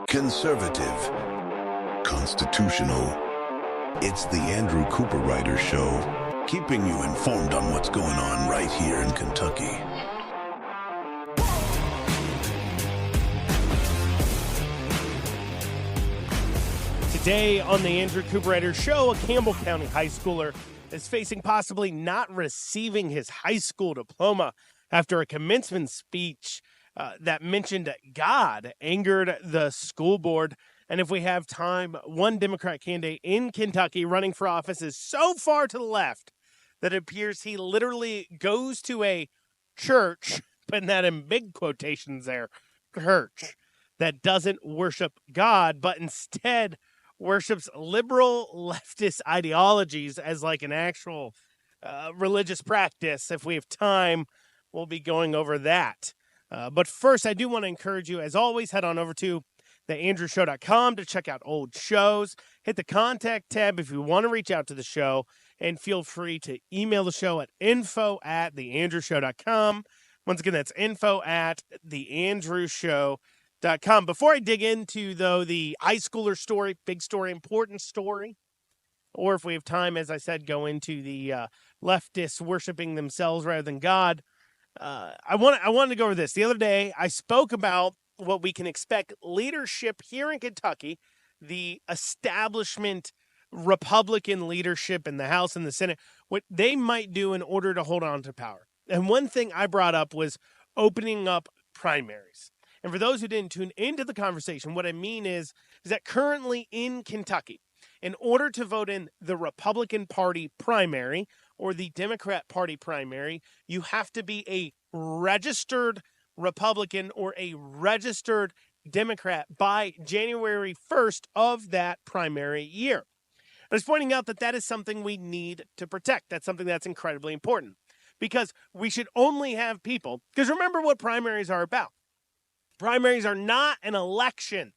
Conservative. Constitutional. It's the Andrew Cooperrider Show, keeping you informed on what's going on right here in Kentucky. Today on the Andrew Cooperrider Show, a Campbell County high schooler is facing possibly not receiving his high school diploma after a commencement speech that mentioned God angered the school board. And if we have time, one Democrat candidate in Kentucky running for office is so far to the left that it appears he literally goes to a church, putting that in big quotations there, church, that doesn't worship God, but instead worships liberal leftist ideologies as like an actual religious practice. If we have time, we'll be going over that. But first, I do want to encourage you, as always, head on over to theandrewshow.com to check out old shows. Hit the contact tab if you want to reach out to the show, and feel free to email the show at info@theandrewshow.com. Once again, that's info@theandrewshow.com. Before I dig into, though, the high schooler story, big story, important story, or if we have time, as I said, go into the leftists worshiping themselves rather than God, I wanted to go over this. The other day, I spoke about what we can expect leadership here in Kentucky, the establishment Republican leadership in the House and the Senate, what they might do in order to hold on to power. And one thing I brought up was opening up primaries. And for those who didn't tune into the conversation, what I mean is that currently in Kentucky, in order to vote in the Republican Party primary or the Democrat Party primary, you have to be a registered Republican or a registered Democrat by January 1st of that primary year. I was pointing out that that is something we need to protect. That's something that's incredibly important because we should only have people, because remember what primaries are about. Primaries are not an election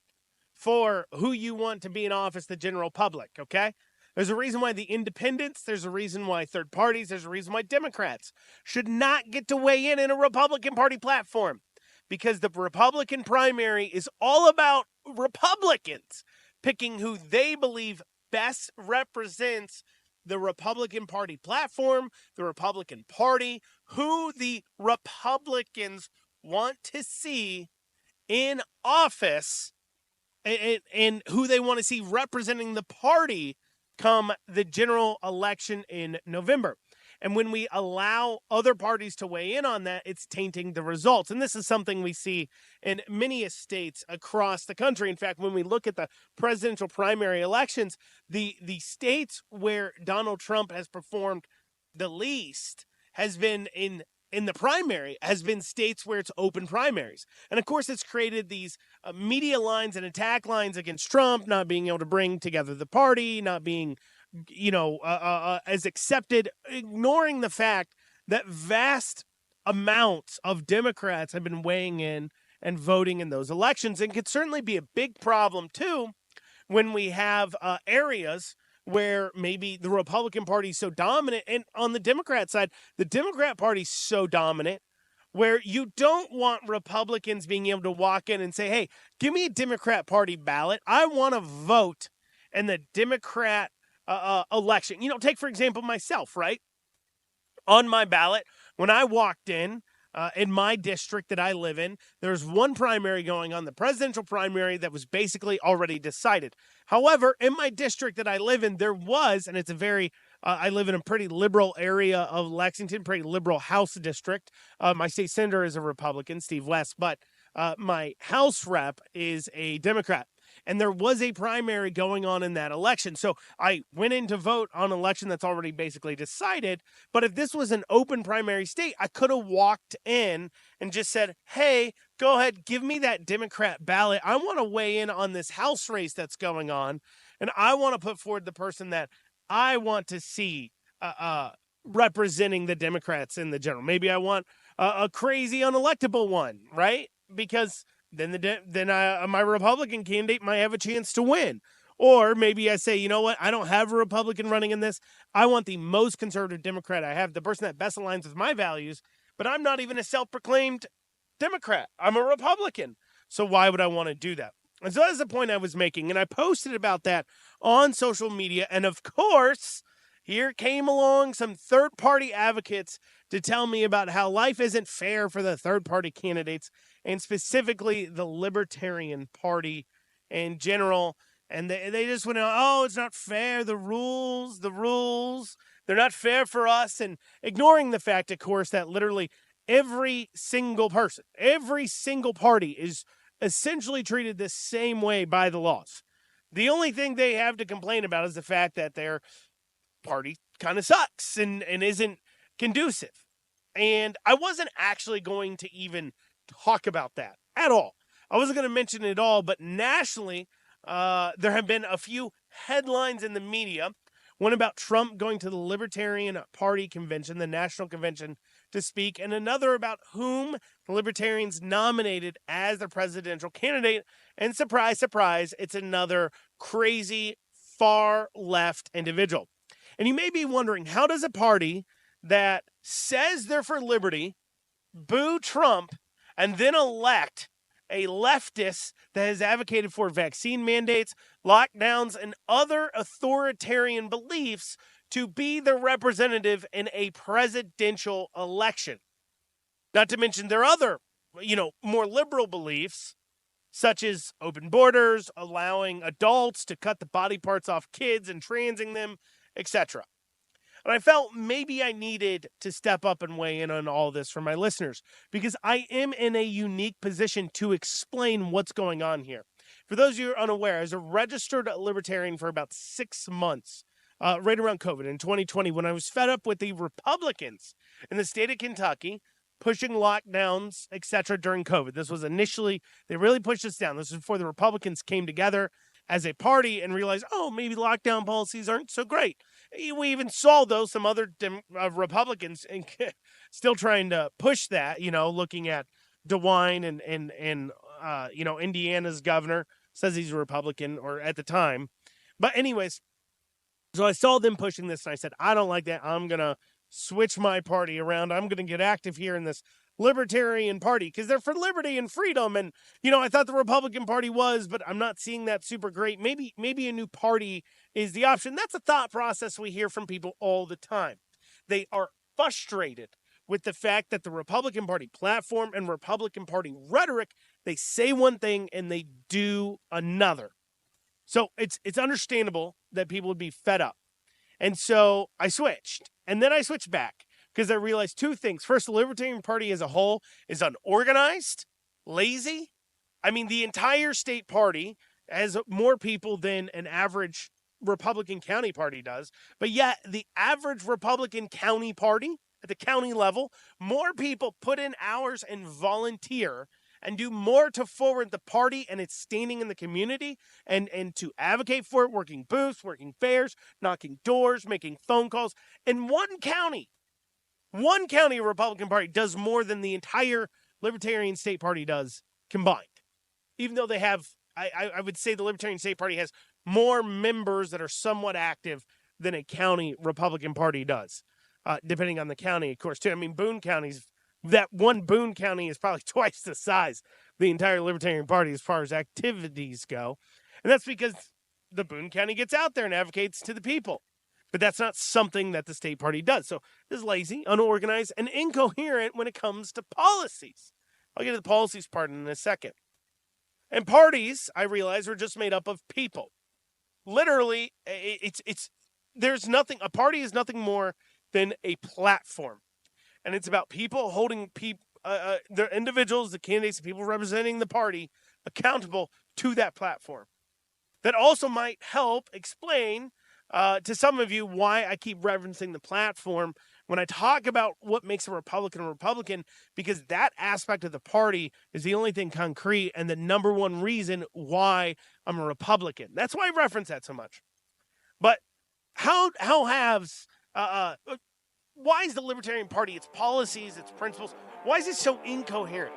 for who you want to be in office, the general public, okay? There's a reason why the independents, there's a reason why third parties, there's a reason why Democrats should not get to weigh in a Republican Party platform, because the Republican primary is all about Republicans picking who they believe best represents the Republican Party platform, the Republican Party, who the Republicans want to see in office, and who they want to see representing the party come the general election in November. And when we allow other parties to weigh in on that, it's tainting the results. And this is something we see in many states across the country. In fact, when we look at the presidential primary elections, the states where Donald Trump has performed the least has been in the primary, has been states where it's open primaries. And of course, it's created these media lines and attack lines against Trump, not being able to bring together the party, not being, as accepted, ignoring the fact that vast amounts of Democrats have been weighing in and voting in those elections. And could certainly be a big problem, too, when we have areas where maybe the Republican Party is so dominant, and on the Democrat side, the Democrat Party is so dominant where you don't want Republicans being able to walk in and say, hey, give me a Democrat Party ballot. I want to vote in the Democrat election. Take, for example, myself, right? On my ballot, when I walked in my district that I live in, there's one primary going on, the presidential primary, that was basically already decided. However, in my district that I live in, there was, and it's a very, I live in a pretty liberal area of Lexington, pretty liberal House district. My state senator is a Republican, Steve West, but my House rep is a Democrat. And there was a primary going on in that election. So I went in to vote on an election that's already basically decided. But if this was an open primary state, I could have walked in and just said, hey, go ahead, give me that Democrat ballot. I want to weigh in on this House race that's going on. And I want to put forward the person that I want to see representing the Democrats in the general. Maybe I want a crazy unelectable one, right? Because then my Republican candidate might have a chance to win. Or maybe I say, you know what, I don't have a Republican running in this. I want the most conservative Democrat I have, the person that best aligns with my values, but I'm not even a self-proclaimed Democrat. I'm a Republican. So why would I want to do that? And so that's the point I was making. And I posted about that on social media. And of course, here came along some third-party advocates to tell me about how life isn't fair for the third-party candidates, and specifically the Libertarian Party in general. And they just went, oh, it's not fair, the rules, they're not fair for us. And ignoring the fact, of course, that literally every single person, every single party is essentially treated the same way by the laws. The only thing they have to complain about is the fact that their party kind of sucks and isn't conducive. And I wasn't actually going to even talk about that at all. I wasn't going to mention it at all, but nationally, there have been a few headlines in the media. One about Trump going to the Libertarian Party convention, the national convention, to speak, and another about whom the Libertarians nominated as their presidential candidate. And surprise, surprise, it's another crazy far left individual. And you may be wondering, how does a party that says they're for liberty boo Trump and then elect a leftist that has advocated for vaccine mandates, lockdowns, and other authoritarian beliefs to be the representative in a presidential election? Not to mention their other, more liberal beliefs, such as open borders, allowing adults to cut the body parts off kids and transing them, etc. And I felt maybe I needed to step up and weigh in on all this for my listeners, because I am in a unique position to explain what's going on here. For those of you who are unaware, I was a registered libertarian for about 6 months, right around COVID in 2020, when I was fed up with the Republicans in the state of Kentucky pushing lockdowns, etc. during COVID. This was initially, they really pushed us down. This was before the Republicans came together as a party and realized, maybe lockdown policies aren't so great. We even saw, though, some other Republicans still trying to push that, looking at DeWine and Indiana's governor says he's a Republican, or at the time. But anyways, so I saw them pushing this, and I said, I don't like that. I'm going to switch my party around. I'm going to get active here in this Libertarian Party, because they're for liberty and freedom. And, I thought the Republican Party was, but I'm not seeing that super great. Maybe a new party is the option. That's a thought process we hear from people all the time. They are frustrated with the fact that the Republican Party platform and Republican Party rhetoric, they say one thing and they do another. So it's understandable that people would be fed up. And so I switched, and then I switched back, because I realized two things. First, the Libertarian Party as a whole is unorganized, lazy. I mean, the entire state party has more people than an average Republican county party does. But yet, the average Republican county party at the county level, more people put in hours and volunteer and do more to forward the party and its standing in the community and to advocate for it, working booths, working fairs, knocking doors, making phone calls. In one county Republican Party does more than the entire Libertarian State Party does combined. Even though they have, I would say the Libertarian State Party has more members that are somewhat active than a county Republican Party does, depending on the county, of course, too. I mean, Boone County's, that one Boone County is probably twice the size of the entire Libertarian Party as far as activities go. And that's because the Boone County gets out there and advocates to the people. But that's not something that the state party does. So this is lazy, unorganized, and incoherent when it comes to policies. I'll get to the policies part in a second. And parties, I realize, are just made up of people. Literally, a party is nothing more than a platform. And it's about people holding their individuals, the candidates, the people representing the party, accountable to that platform. That also might help explain to some of you why I keep referencing the platform when I talk about what makes a Republican, because that aspect of the party is the only thing concrete and the number one reason why I'm a Republican. That's why I reference that so much. But why is the Libertarian Party, its policies, its principles, why is it so incoherent?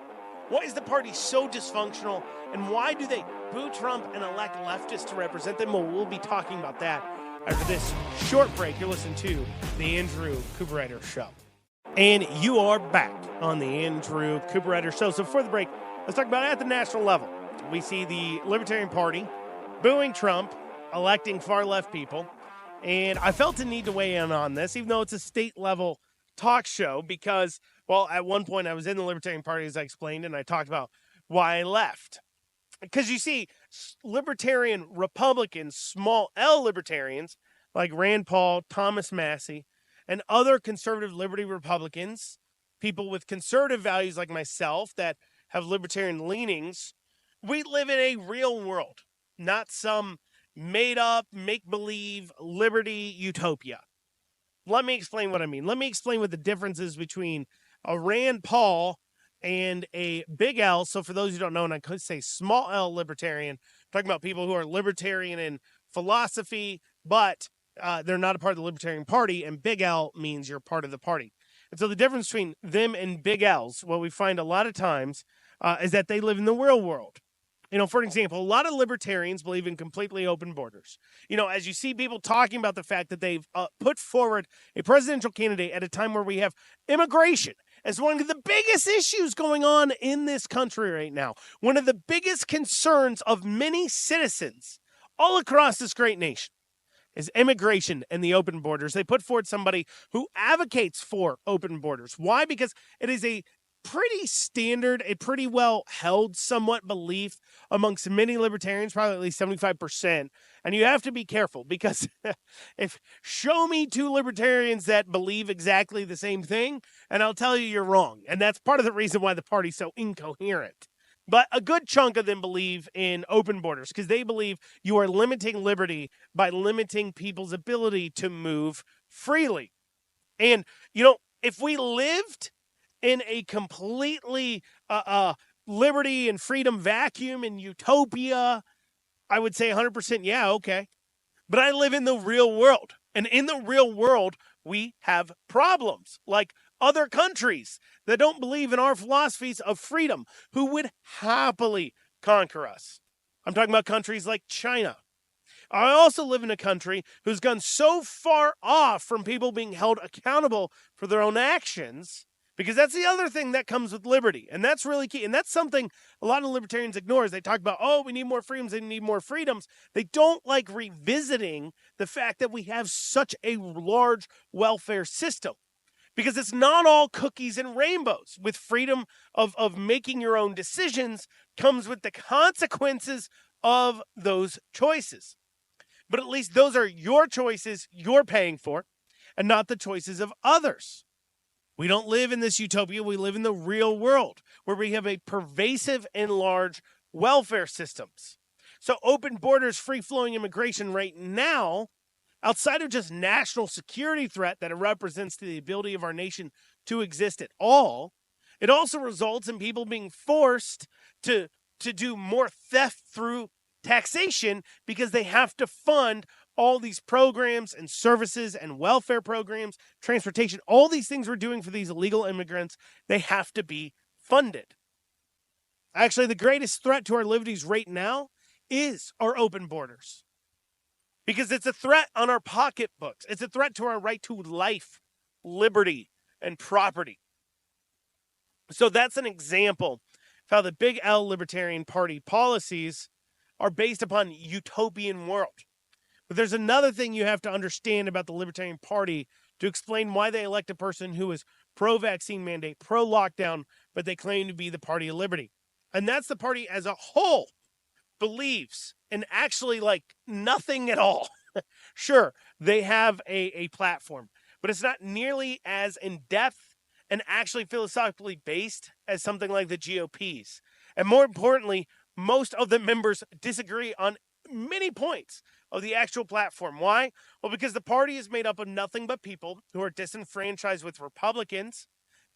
Why is the party so dysfunctional? And why do they boo Trump and elect leftists to represent them? Well, we'll be talking about that after this short break. You're listening to The Andrew Cooperrider Show. And you are back on The Andrew Cooperrider Show. So for the break, let's talk about it at the national level. We see the Libertarian Party booing Trump, electing far-left people, and I felt the need to weigh in on this, even though it's a state-level talk show, because, well, at one point I was in the Libertarian Party, as I explained, and I talked about why I left. Because you see, libertarian Republicans, small L libertarians, like Rand Paul, Thomas Massey, and other conservative liberty Republicans, people with conservative values like myself that have libertarian leanings, we live in a real world, not some made-up, make-believe liberty utopia. Let me explain what I mean. Let me explain what the difference is between a Rand Paul and a big L. So for those who don't know, and I could say small L libertarian, talking about people who are libertarian in philosophy, but they're not a part of the Libertarian Party, and big L means you're part of the party. And so the difference between them and big L's, what we find a lot of times, is that they live in the real world. You know, for example, a lot of libertarians believe in completely open borders. You know, as you see people talking about the fact that they've put forward a presidential candidate at a time where we have immigration as one of the biggest issues going on in this country right now. One of the biggest concerns of many citizens all across this great nation is immigration and the open borders. They put forward somebody who advocates for open borders. Why? Because it is a pretty standard, a pretty well held somewhat belief amongst many libertarians, probably at least 75%. And you have to be careful because if show me two libertarians that believe exactly the same thing, and I'll tell you you're wrong. And that's part of the reason why the party's so incoherent. But a good chunk of them believe in open borders because they believe you are limiting liberty by limiting people's ability to move freely. And, you know, if we lived in a completely liberty and freedom vacuum and utopia, I would say 100% yeah, okay. But I live in the real world. And in the real world, we have problems like other countries that don't believe in our philosophies of freedom, who would happily conquer us. I'm talking about countries like China. I also live in a country who's gone so far off from people being held accountable for their own actions, because that's the other thing that comes with liberty. And that's really key. And that's something a lot of libertarians ignore as they talk about, oh, we need more freedoms, they need more freedoms. They don't like revisiting the fact that we have such a large welfare system. Because it's not all cookies and rainbows. With freedom of making your own decisions comes with the consequences of those choices. But at least those are your choices you're paying for and not the choices of others. We don't live in this utopia. We live in the real world where we have a pervasive and large welfare systems. So open borders, free-flowing immigration right now, outside of just national security threat that it represents to the ability of our nation to exist at all, it also results in people being forced to do more theft through taxation because they have to fund all these programs and services and welfare programs, transportation, all these things we're doing for these illegal immigrants, they have to be funded. Actually, the greatest threat to our liberties right now is our open borders. Because it's a threat on our pocketbooks. It's a threat to our right to life, liberty, and property. So that's an example of how the Big L Libertarian Party policies are based upon utopian world. But there's another thing you have to understand about the Libertarian Party to explain why they elect a person who is pro-vaccine mandate, pro-lockdown, but they claim to be the party of liberty. And that's the party as a whole believes in actually like nothing at all. Sure, they have a platform, but it's not nearly as in-depth and actually philosophically based as something like the GOP's. And more importantly, most of the members disagree on many points of the actual platform. Why? Well, because the party is made up of nothing but people who are disenfranchised with Republicans,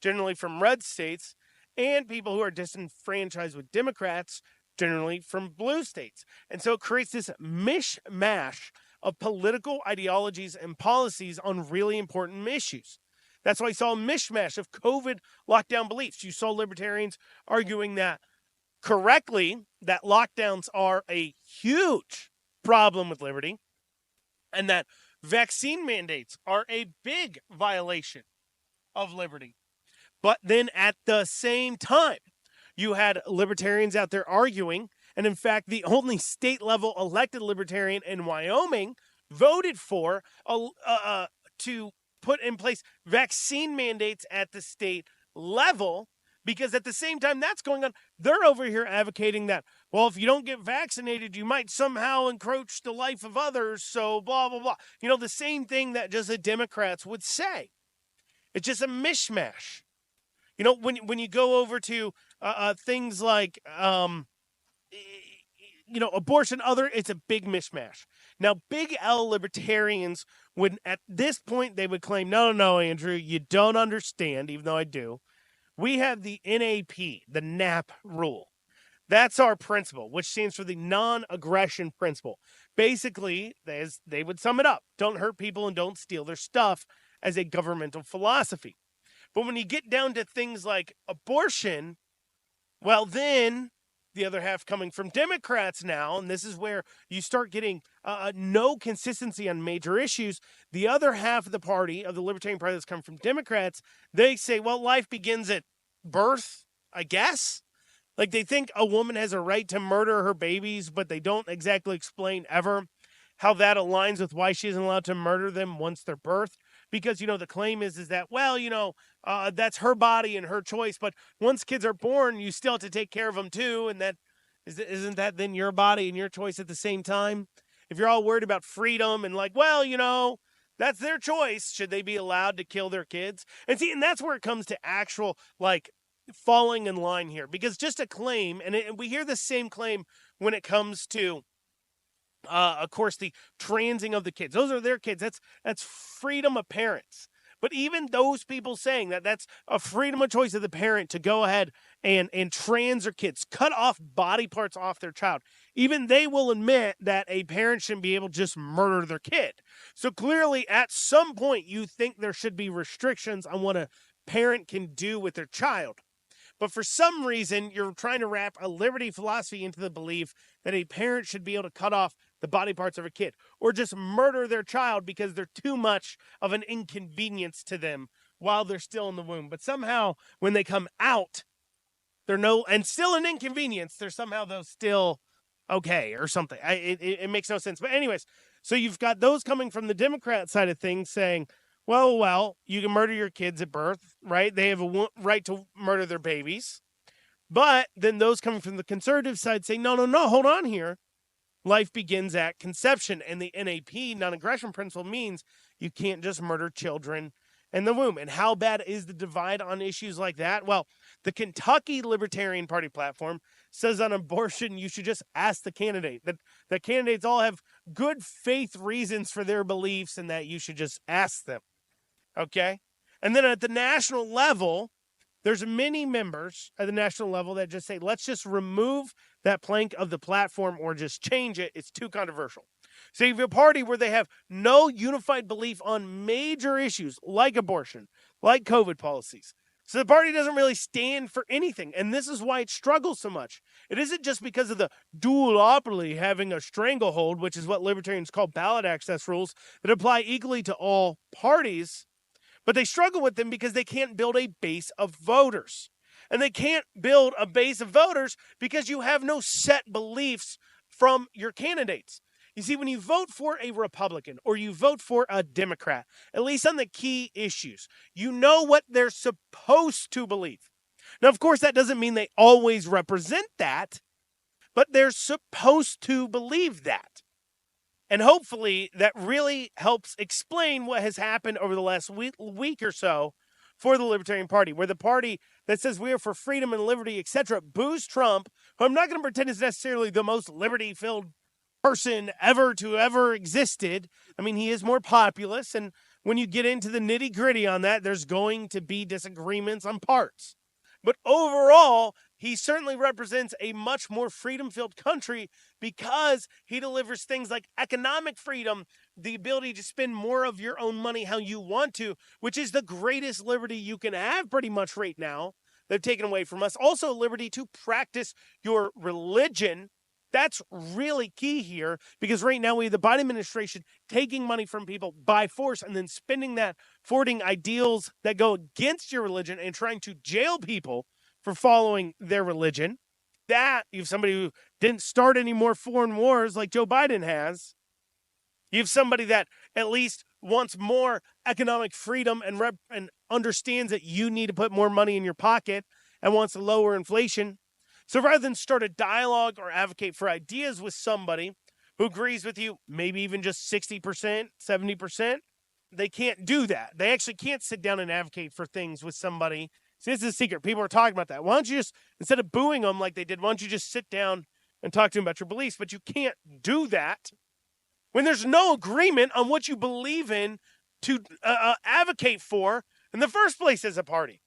generally from red states, and people who are disenfranchised with Democrats, generally from blue states. And so it creates this mishmash of political ideologies and policies on really important issues. That's why you saw a mishmash of COVID lockdown beliefs. You saw libertarians arguing that correctly, that lockdowns are a huge problem with liberty and that vaccine mandates are a big violation of liberty. But then at the same time, you had libertarians out there arguing And in fact, the only state-level elected Libertarian in Wyoming voted for to put in place vaccine mandates at the state level, because at the same time that's going on, they're over here advocating that, well, if you don't get vaccinated, you might somehow encroach the life of others, so blah, blah, blah. You know, the same thing that just the Democrats would say. It's just a mishmash. You know, when you go over to things like, abortion, it's a big mishmash. Now, big L libertarians would, at this point, they would claim, no, Andrew, you don't understand, even though I do. We have the NAP, the NAP rule. That's our principle, which stands for the non-aggression principle. Basically, as they would sum it up, don't hurt people and don't steal their stuff as a governmental philosophy. But when you get down to things like abortion, well, then the other half coming from Democrats now, and this is where you start getting no consistency on major issues. The other half of the party, of the Libertarian Party that's come from Democrats, they say, well, life begins at birth, I guess. Like, they think a woman has a right to murder her babies, but they don't exactly explain ever how that aligns with why she isn't allowed to murder them once they're birthed. Because, the claim is that, well, that's her body and her choice. But once kids are born, you still have to take care of them too. And that isn't that then your body and your choice at the same time? If you're all worried about freedom and like, well, that's their choice. Should they be allowed to kill their kids? And that's where it comes to actual, like, falling in line here. Because just a claim, and we hear the same claim when it comes to, of course, the transing of the kids. Those are their kids. That's freedom of parents. But even those people saying that that's a freedom of choice of the parent to go ahead and trans their kids, cut off body parts off their child, even they will admit that a parent shouldn't be able to just murder their kid. So clearly, at some point, you think there should be restrictions on what a parent can do with their child. But for some reason, you're trying to wrap a liberty philosophy into the belief that a parent should be able to cut off the body parts of a kid or just murder their child because they're too much of an inconvenience to them while they're still in the womb. But somehow when they come out, and still an inconvenience, they're somehow though still okay or something. It makes no sense. But anyways, so you've got those coming from the Democrat side of things saying, well, you can murder your kids at birth, right? They have a right to murder their babies. But then those coming from the conservative side say, no, hold on here. Life begins at conception. And the NAP, non-aggression principle, means you can't just murder children in the womb. And how bad is the divide on issues like that? Well, the Kentucky Libertarian Party platform says on abortion, you should just ask the candidate. That the candidates all have good faith reasons for their beliefs and that you should just ask them. Okay? And then at the national level, there's many members at the national level that just say, let's just remove that plank of the platform or just change it. It's too controversial. So you have a party where they have no unified belief on major issues like abortion, like COVID policies. So the party doesn't really stand for anything. And this is why it struggles so much. It isn't just because of the duopoly having a stranglehold, which is what libertarians call ballot access rules that apply equally to all parties. But they struggle with them because they can't build a base of voters. And they can't build a base of voters because you have no set beliefs from your candidates. You see, when you vote for a Republican or you vote for a Democrat, at least on the key issues, you know what they're supposed to believe. Now, of course, that doesn't mean they always represent that, but they're supposed to believe that. And hopefully that really helps explain what has happened over the last week or so for the Libertarian Party, where the party that says we are for freedom and liberty, etc., boos Trump, who I'm not going to pretend is necessarily the most liberty-filled person to ever existed. I mean, he is more populist, and when you get into the nitty-gritty on that, there's going to be disagreements on parts. But overall, he certainly represents a much more freedom-filled country because he delivers things like economic freedom, the ability to spend more of your own money how you want to, which is the greatest liberty you can have pretty much right now. They've taken away from us. Also, liberty to practice your religion. That's really key here because right now we have the Biden administration taking money from people by force and then spending that forwarding ideals that go against your religion and trying to jail people for following their religion. That you have somebody who didn't start any more foreign wars like Joe Biden has. You have somebody that at least wants more economic freedom and understands that you need to put more money in your pocket and wants to lower inflation. So rather than start a dialogue or advocate for ideas with somebody who agrees with you, maybe even just 60%, 70%, they can't do that. They actually can't sit down and advocate for things with somebody. See, this is a secret. People are talking about that. Why don't you just, instead of booing them like they did, why don't you just sit down and talk to them about your beliefs? But you can't do that when there's no agreement on what you believe in to advocate for in the first place as a party.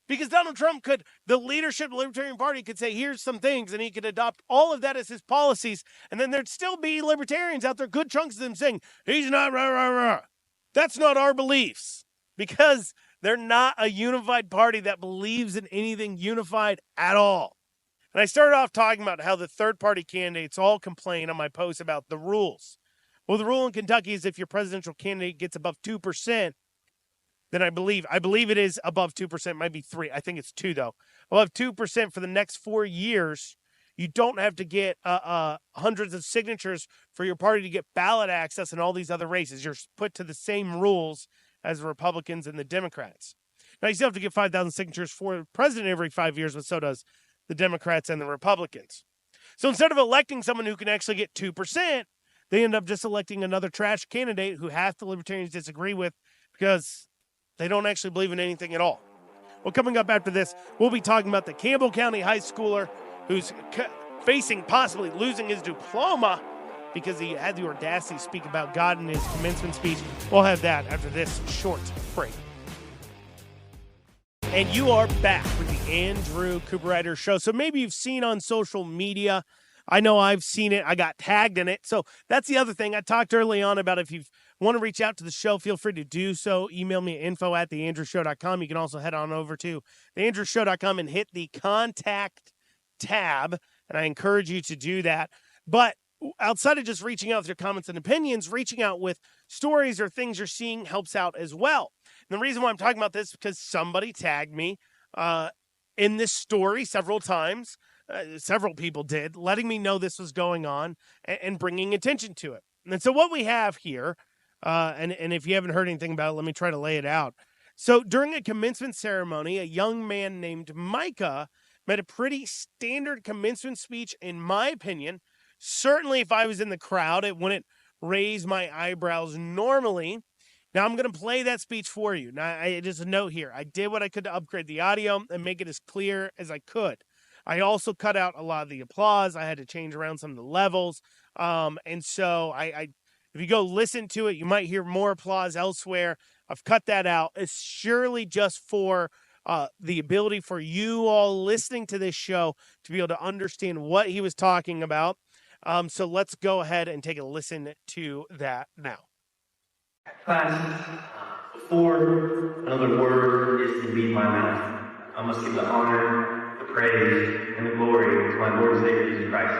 Because Donald Trump the leadership of the Libertarian Party could say, here's some things, and he could adopt all of that as his policies, and then there'd still be libertarians out there, good chunks of them saying, he's not rah, rah, rah. That's not our beliefs, because they're not a unified party that believes in anything unified at all. And I started off talking about how the third-party candidates all complain on my post about the rules. Well, the rule in Kentucky is if your presidential candidate gets above 2%, then I believe it is above 2%, might be 3. I think it's 2, though. Above 2% for the next 4 years, you don't have to get hundreds of signatures for your party to get ballot access in all these other races. You're put to the same rules as the Republicans and the Democrats. Now, you still have to get 5,000 signatures for the president every 5 years, but so does the Democrats and the Republicans. So instead of electing someone who can actually get 2%, they end up just electing another trash candidate who half the libertarians disagree with because they don't actually believe in anything at all. Well, coming up after this, we'll be talking about the Campbell County high schooler who's facing possibly losing his diploma because he had the audacity to speak about God in his commencement speech. We'll have that after this short break. And you are back with the Andrew Cooperrider Show. So maybe you've seen on social media. I know I've seen it. I got tagged in it. So that's the other thing. I talked early on about if you want to reach out to the show, feel free to do so. Email me at info@theandrewshow.com. You can also head on over to theandrewshow.com and hit the contact tab. And I encourage you to do that. But outside of just reaching out with your comments and opinions, reaching out with stories or things you're seeing helps out as well. And the reason why I'm talking about this is because somebody tagged me in this story several times. Several people did, letting me know this was going on and bringing attention to it. And so what we have here, and if you haven't heard anything about it, let me try to lay it out. So during a commencement ceremony, a young man named Micah made a pretty standard commencement speech, in my opinion. Certainly if I was in the crowd, it wouldn't raise my eyebrows normally. Now I'm going to play that speech for you. Now, just a note here. I did what I could to upgrade the audio and make it as clear as I could. I also cut out a lot of the applause. I had to change around some of the levels. And so if you go listen to it, you might hear more applause elsewhere. I've cut that out. It's surely just for the ability for you all listening to this show to be able to understand what he was talking about. So let's go ahead and take a listen to that now. Class, before another word is to leave my mouth, I must give the honor, the praise, and the glory to my Lord and Savior Jesus Christ.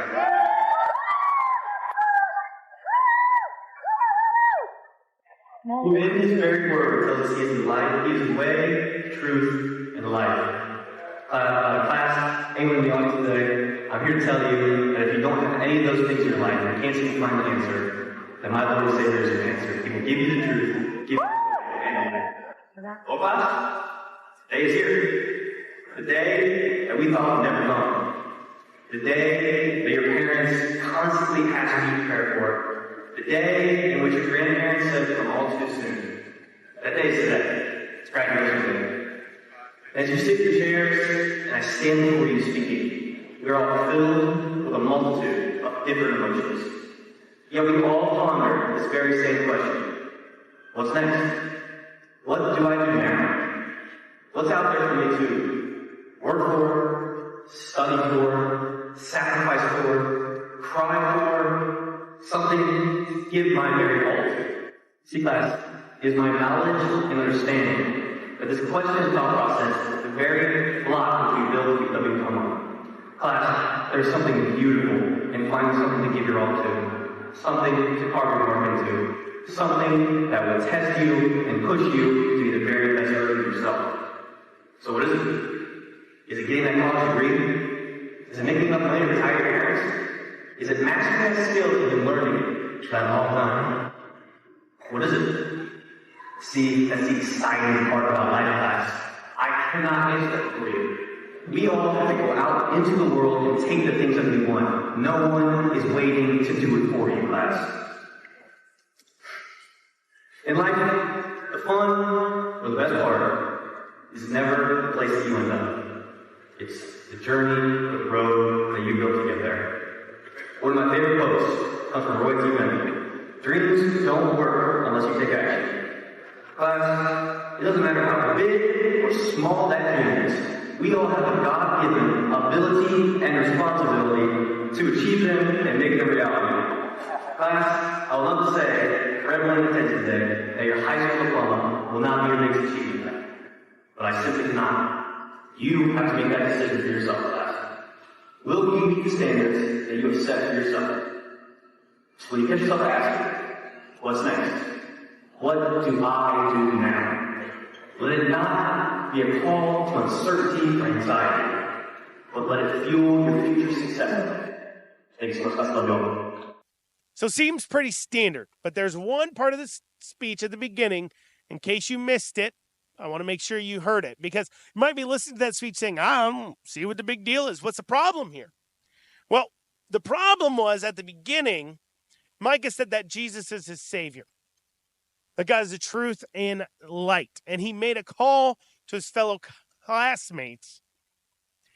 Who in his very word tells us he is the light, he is the way, truth, and life. Class, anyone in the audience today, I'm here to tell you that if you don't have any of those things in your life and can't seem to find the answer, then my Lord and Savior is your answer. He will give you the truth, give you the life. Oh, class, today is here. The day that we thought would never come. The day that your parents constantly asked you to prepare for. The day in which your grandparents said to come all too soon. That day is today. It's graduation day. As you sit in your chairs and I stand before you speaking, we are all filled with a multitude of different emotions. Yet we all ponder this very same question. What's next? What do I do now? What's out there for me to work for, study for, sacrifice for, cry for, something to give my very all to? See, class, it is my knowledge and understanding that this question and thought process is the very block which we build that we come on. Class, there is something beautiful in finding something to give your all to, something to carve your heart into, something that will test you and push you to be the very best version of yourself. So what is it? Is it getting that college degree? Is Is it making enough money to retire your parents? Is it mastering that skill you've been learning for that long time? What is it? See, that's the exciting part about life class. I cannot answer that for you. We all have to go out into the world and take the things that we want. No one is waiting to do it for you, class. In life, the fun, or the best part, is never the place that you end up. It's the journey, the road that you go to get there. One of my favorite quotes comes from Roy T. Bennett. Dreams don't work unless you take action. Class, it doesn't matter how big or small that dream is. We all have a God-given ability and responsibility to achieve them and make them reality. Class, I would love to say, for everyone in attendance today, that your high school diploma will not be your next achievement. But I simply cannot. You have to make that decision for yourself, class. Will you meet the standards that you have set for yourself? So when you catch yourself asking, what's next? What do I do now? Let it not be a call to uncertainty or anxiety, but let it fuel your future success. Thank you so much. Hasta luego. So seems pretty standard, but there's one part of this speech at the beginning, in case you missed it, I want to make sure you heard it, because you might be listening to that speech saying, I don't see what the big deal is. What's the problem here? Well, the problem was at the beginning, Micah said that Jesus is his Savior. That God is the truth and light. And he made a call to his fellow classmates.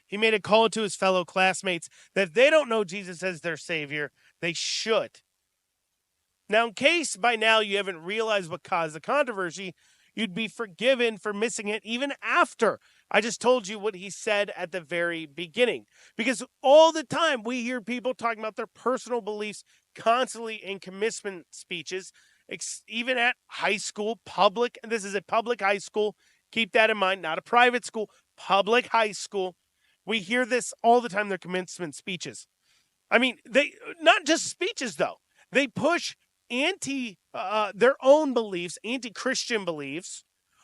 He made a call to his fellow classmates that if they don't know Jesus as their Savior, they should. Now, in case by now you haven't realized what caused the controversy, you'd be forgiven for missing it even after I just told you what he said at the very beginning. Because all the time we hear people talking about their personal beliefs constantly in commencement speeches, even at high school, public, and this is a public high school, keep that in mind, not a private school, public high school. We hear this all the time, their commencement speeches. I mean, they not just speeches, though. They push their own beliefs, anti-Christian beliefs,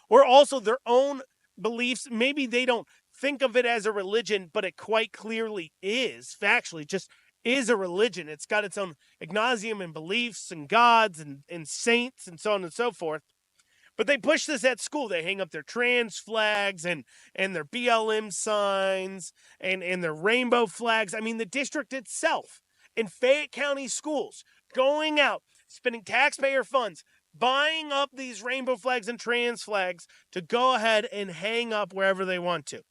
or also their own beliefs. Maybe they don't think of it as a religion, but it quite clearly is, factually, just is a religion. It's got its own agnosium and beliefs and gods and saints and so on and so forth. But they push this at school. They hang up their trans flags and their BLM signs and their rainbow flags. I mean, the district itself in Fayette County schools going out, spending taxpayer funds, buying up these rainbow flags and trans flags to go ahead and hang up wherever they want to.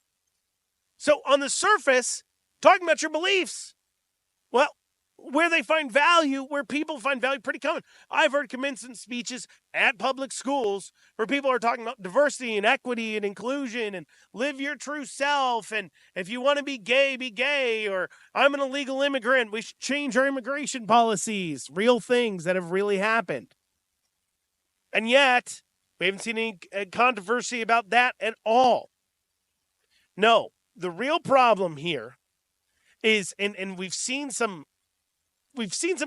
So on the surface, talking about your beliefs, well, where they find value, where people find value, pretty common. I've heard commencement speeches at public schools where people are talking about diversity and equity and inclusion and live your true self. And if you want to be gay, or I'm an illegal immigrant, we should change our immigration policies. Real things that have really happened. And yet, we haven't seen any controversy about that at all. No, the real problem here is, and we've seen some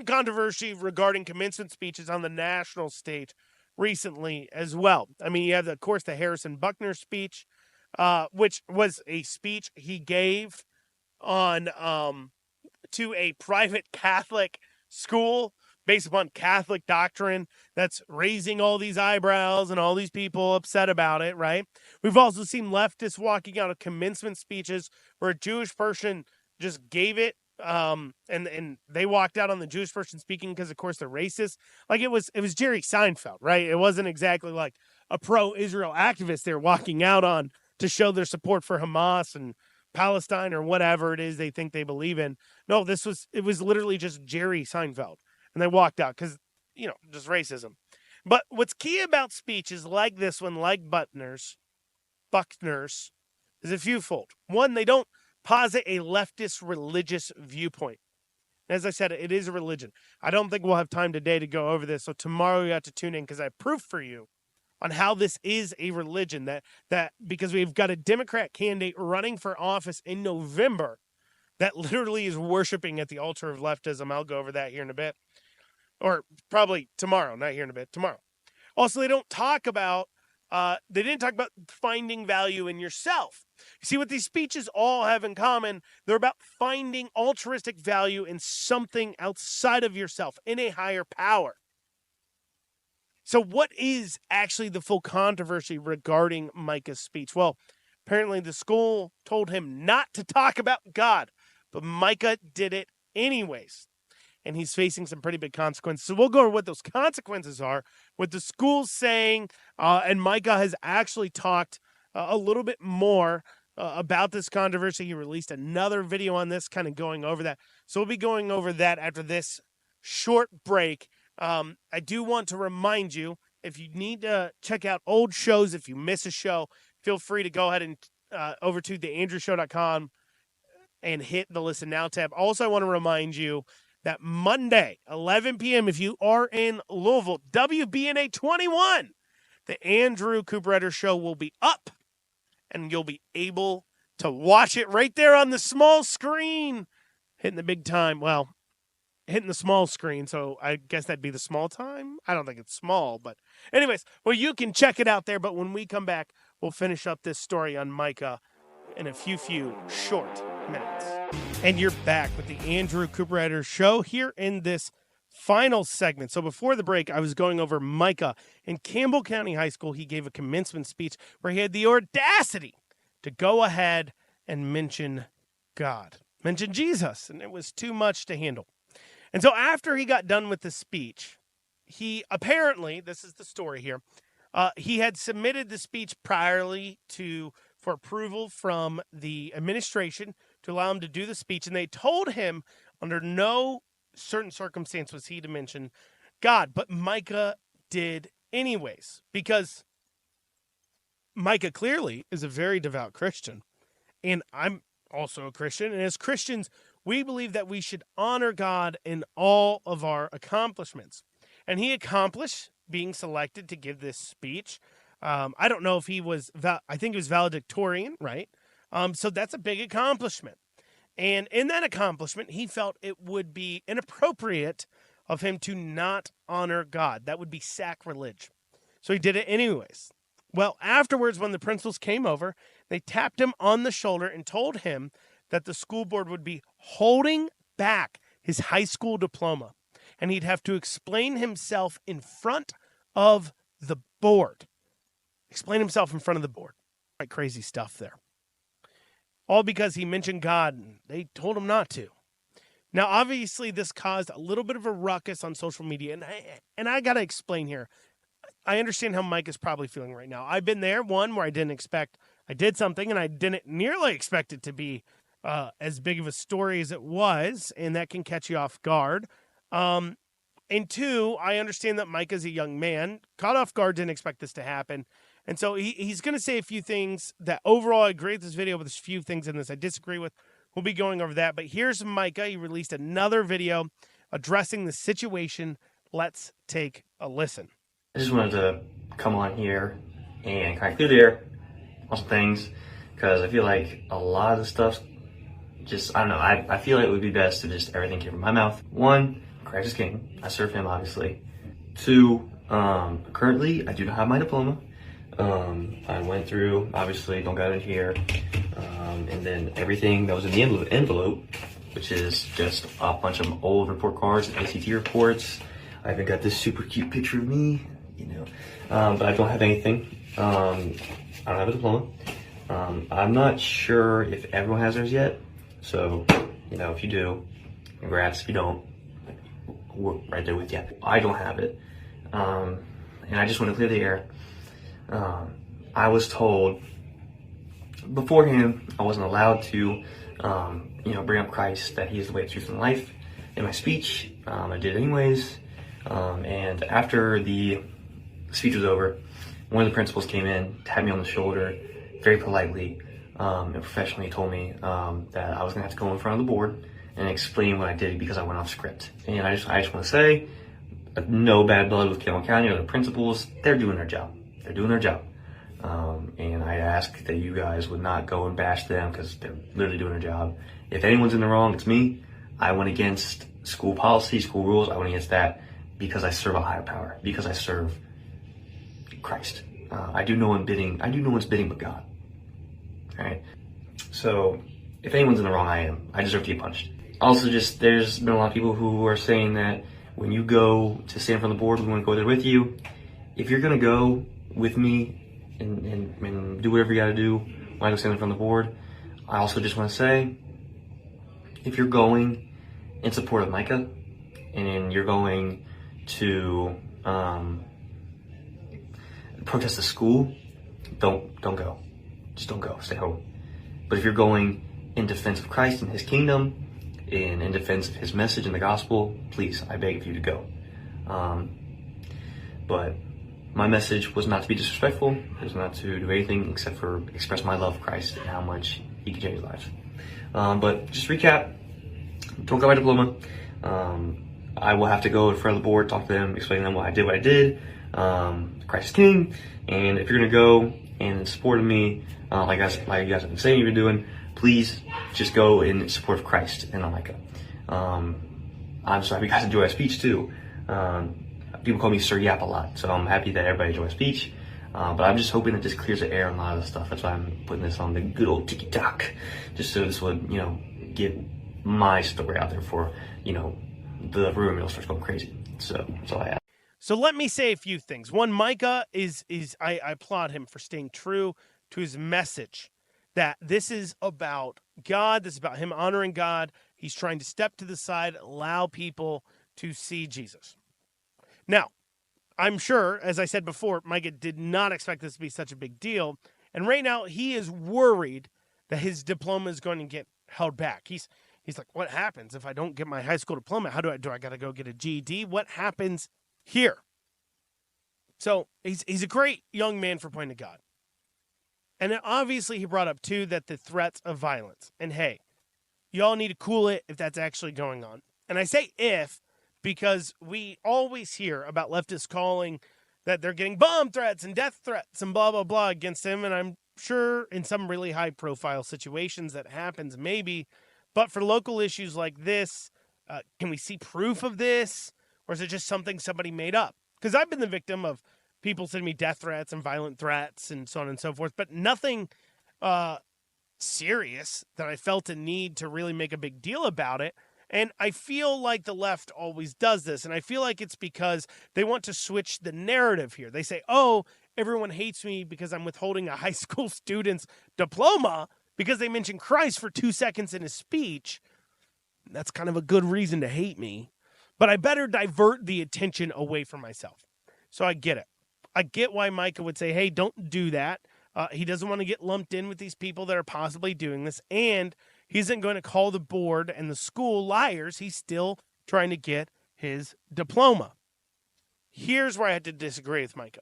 controversy regarding commencement speeches on the national stage recently as well. I mean, you have, of course, the Harrison Buckner speech, which was a speech he gave on to a private Catholic school based upon Catholic doctrine that's raising all these eyebrows and all these people upset about it, right? We've also seen leftists walking out of commencement speeches where a Jewish person just gave it, and they walked out on the Jewish person speaking because, of course, they're racist. Like it was Jerry Seinfeld, right? It wasn't exactly like a pro-Israel activist they're walking out on to show their support for Hamas and Palestine or whatever it is they think they believe in. No, it was literally just Jerry Seinfeld, and they walked out because, just racism. But what's key about speeches like this one, like Buckner's, is a fewfold. One, they don't posit a leftist religious viewpoint. As I said, it is a religion. I don't think we'll have time today to go over this, so tomorrow you have to tune in because I have proof for you on how this is a religion, that because we've got a Democrat candidate running for office in November that literally is worshiping at the altar of leftism. I'll go over that here in a bit. Or probably tomorrow, not here in a bit, tomorrow. Also, they don't talk about They didn't talk about finding value in yourself. You see, what these speeches all have in common, they're about finding altruistic value in something outside of yourself, in a higher power. So what is actually the full controversy regarding Micah's speech? Well, apparently the school told him not to talk about God, but Micah did it anyways. And he's facing some pretty big consequences. So we'll go over what those consequences are, what the school's saying, and Micah has actually talked a little bit more about this controversy. He released another video on this, kind of going over that. So we'll be going over that after this short break. I do want to remind you, if you need to check out old shows, if you miss a show, feel free to go ahead and over to theandrewshow.com and hit the Listen Now tab. Also, I want to remind you that Monday, 11 p.m., if you are in Louisville, WBNA 21, the Andrew Cooperrider show will be up, and you'll be able to watch it right there on the small screen, hitting the big time. Well, hitting the small screen, so I guess that'd be the small time. I don't think it's small, but anyways, well, you can check it out there, but when we come back, we'll finish up this story on Micah in a few short minutes. And you're back with the Andrew Cooperrider show here in this final segment. So before the break, I was going over Micah. In Campbell County High School, he gave a commencement speech where he had the audacity to go ahead and mention God, mention Jesus, and it was too much to handle. And so after he got done with the speech, he apparently, this is the story here, he had submitted the speech priorly for approval from the administration to allow him to do the speech. And they told him under no certain circumstance was he to mention God. But Micah did anyways, because Micah clearly is a very devout Christian. And I'm also a Christian. And as Christians, we believe that we should honor God in all of our accomplishments. And he accomplished being selected to give this speech. I don't know if he was, I think he was valedictorian, right? So that's a big accomplishment. And in that accomplishment, he felt it would be inappropriate of him to not honor God. That would be sacrilege. So he did it anyways. Well, afterwards, when the principals came over, they tapped him on the shoulder and told him that the school board would be holding back his high school diploma, and he'd have to explain himself in front of the board. Explain himself in front of the board. Quite crazy stuff there. All because he mentioned God, and they told him not to. Now, obviously, this caused a little bit of a ruckus on social media, and I got to explain here. I understand how Mike is probably feeling right now. I've been there, one, where I did something, and I didn't nearly expect it to be as big of a story as it was, and that can catch you off guard. And two, I understand that Mike is a young man, caught off guard, didn't expect this to happen. And so he's going to say a few things that overall I agree with this video, but there's a few things in this I disagree with. We'll be going over that. But here's Micah. He released another video addressing the situation. Let's take a listen. I just wanted to come on here and kind of clear the air on some things, because I feel like a lot of the stuff just, I don't know, I feel like it would be best to just everything came from my mouth. One, Christ is King. I serve him, obviously. Two, currently I do not have my diploma. I went through, obviously, don't got it here, and then everything that was in the envelope, which is just a bunch of old report cards and ACT reports. I even got this super cute picture of me, you know, but I don't have anything. I don't have a diploma. I'm not sure if everyone has theirs yet, so, you know, if you do, congrats. If you don't, we're right there with you. I don't have it, and I just want to clear the air. I was told beforehand I wasn't allowed to, bring up Christ, that he is the way, the truth, and life in my speech. I did it anyways. And after the speech was over, one of the principals came in, tapped me on the shoulder, very politely, and professionally told me that I was gonna have to go in front of the board and explain what I did because I went off script. And I just want to say, no bad blood with Campbell County or the principals. They're doing their job. They're doing their job. And I ask that you guys would not go and bash them, because they're literally doing their job. If anyone's in the wrong, it's me. I went against school policy, school rules. I went against that because I serve a higher power, because I serve Christ. I do no one's bidding but God. All right. So if anyone's in the wrong, I am. I deserve to get punched. Also, there's been a lot of people who are saying that when you go to stand for the board, we want to go there with you. If you're gonna go with me and do whatever you gotta do when I go stand in front of the board, I also just want to say, if you're going in support of Micah and you're going to protest the school, don't go. Just don't go. Stay home. But if you're going in defense of Christ and His kingdom, and in defense of His message and the gospel, please, I beg of you to go. But my message was not to be disrespectful. It was not to do anything except for express my love of Christ and how much He can change lives. But just recap, don't got my diploma. I will have to go in front of the board, talk to them, explain to them what I did. Christ is King. And if you're going to go and support me, like you guys have been saying you've been doing, please just go in support of Christ and not Micah. I'm so happy you guys enjoy my speech too. People call me Sir Yap a lot, so I'm happy that everybody enjoys my speech. But I'm just hoping that this clears the air on a lot of the stuff. That's why I'm putting this on the good old TikTok, just so this would, get my story out there for, the rumor mill starts going crazy. So that's all I have. So let me say a few things. One, Micah I applaud him for staying true to his message, that this is about God, this is about him honoring God. He's trying to step to the side, allow people to see Jesus. Now, I'm sure, as I said before, Micah did not expect this to be such a big deal. And right now, he is worried that his diploma is going to get held back. He's like, what happens if I don't get my high school diploma? How do I got to go get a GED? What happens here? So he's a great young man for pointing to God. And then obviously he brought up, too, that the threats of violence. And hey, y'all need to cool it if that's actually going on. And I say if, because we always hear about leftists calling that they're getting bomb threats and death threats and blah, blah, blah against him. And I'm sure in some really high-profile situations that happens, maybe. But for local issues like this, can we see proof of this? Or is it just something somebody made up? Because I've been the victim of people sending me death threats and violent threats and so on and so forth, but nothing serious that I felt a need to really make a big deal about it. And I feel like the left always does this, and I feel like it's because they want to switch the narrative here. They say, oh, everyone hates me because I'm withholding a high school student's diploma because they mentioned Christ for 2 seconds in his speech. That's kind of a good reason to hate me. But I better divert the attention away from myself. So I get it. I get why Micah would say, hey, don't do that. He doesn't want to get lumped in with these people that are possibly doing this. And he isn't going to call the board and the school liars. He's still trying to get his diploma. Here's where I had to disagree with Micah.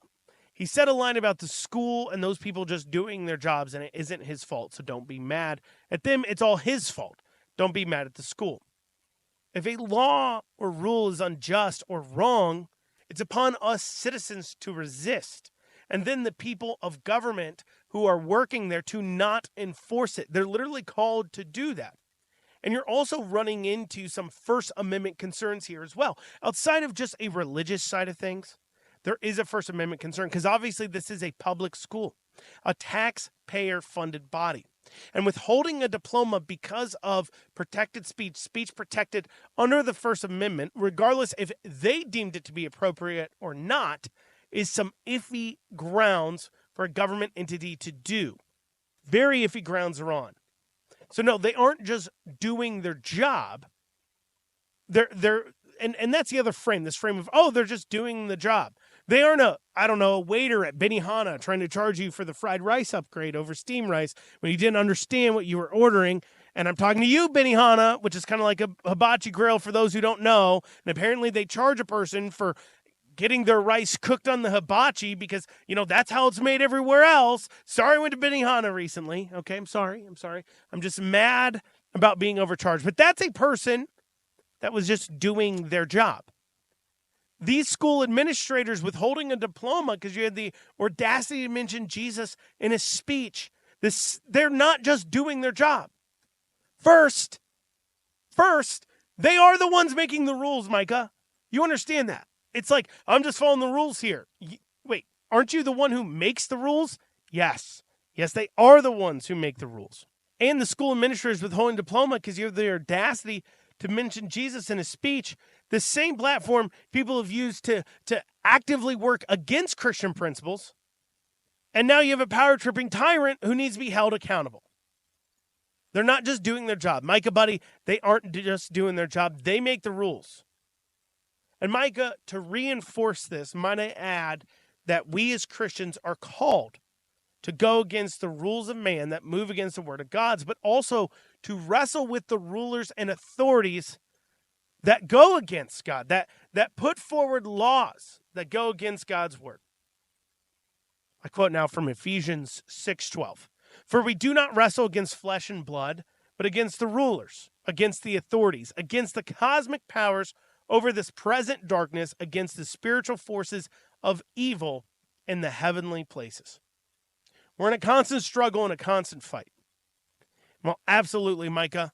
He said a line about the school and those people just doing their jobs, and it isn't his fault. So don't be mad at them. It's all his fault. Don't be mad at the school. If a law or rule is unjust or wrong, it's upon us citizens to resist. And then the people of government who are working there to not enforce it. They're literally called to do that. And you're also running into some First Amendment concerns here as well. Outside of just a religious side of things, there is a First Amendment concern because obviously this is a public school, a taxpayer-funded body. And withholding a diploma because of protected speech protected under the First Amendment, regardless if they deemed it to be appropriate or not, is some iffy grounds for a government entity to do. Very iffy grounds are on. So no, they aren't just doing their job. And that's the other frame, this frame of, oh, they're just doing the job. They aren't a waiter at Benihana trying to charge you for the fried rice upgrade over steamed rice when you didn't understand what you were ordering. And I'm talking to you, Benihana, which is kind of like a hibachi grill for those who don't know. And apparently they charge a person for getting their rice cooked on the hibachi because, that's how it's made everywhere else. Sorry, I went to Benihana recently. Okay, I'm sorry. I'm just mad about being overcharged. But that's a person that was just doing their job. These school administrators withholding a diploma because you had the audacity to mention Jesus in a speech. They're not just doing their job. First, they are the ones making the rules, Micah. You understand that? It's like, I'm just following the rules here. Wait, Aren't you the one who makes the rules? Yes. Yes, they are the ones who make the rules. And the school administrators withholding diploma because you have the audacity to mention Jesus in a speech, the same platform people have used to actively work against Christian principles. And now you have a power-tripping tyrant who needs to be held accountable. They're not just doing their job. Micah, buddy, they aren't just doing their job. They make the rules. And Micah, to reinforce this, might I add that we as Christians are called to go against the rules of man that move against the word of God, but also to wrestle with the rulers and authorities that go against God, that put forward laws that go against God's word. I quote now from Ephesians 6:12. For we do not wrestle against flesh and blood, but against the rulers, against the authorities, against the cosmic powers over this present darkness, against the spiritual forces of evil in the heavenly places. We're in a constant struggle and a constant fight. Well, absolutely, Micah.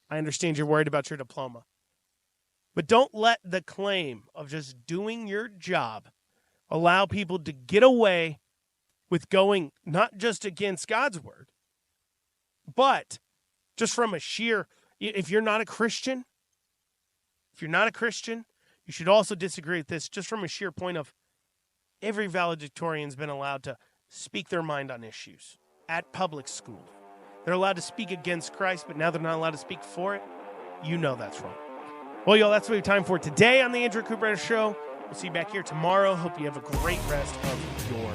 I understand you're worried about your diploma. But don't let the claim of just doing your job allow people to get away with going not just against God's word, but just from a sheer, if you're not a Christian, you should also disagree with this just from a sheer point of every valedictorian's been allowed to speak their mind on issues at public school. They're allowed to speak against Christ, but now they're not allowed to speak for it. You know that's wrong. Well, y'all, that's what we have time for today on the Andrew Cooperrider Show. We'll see you back here tomorrow. Hope you have a great rest of your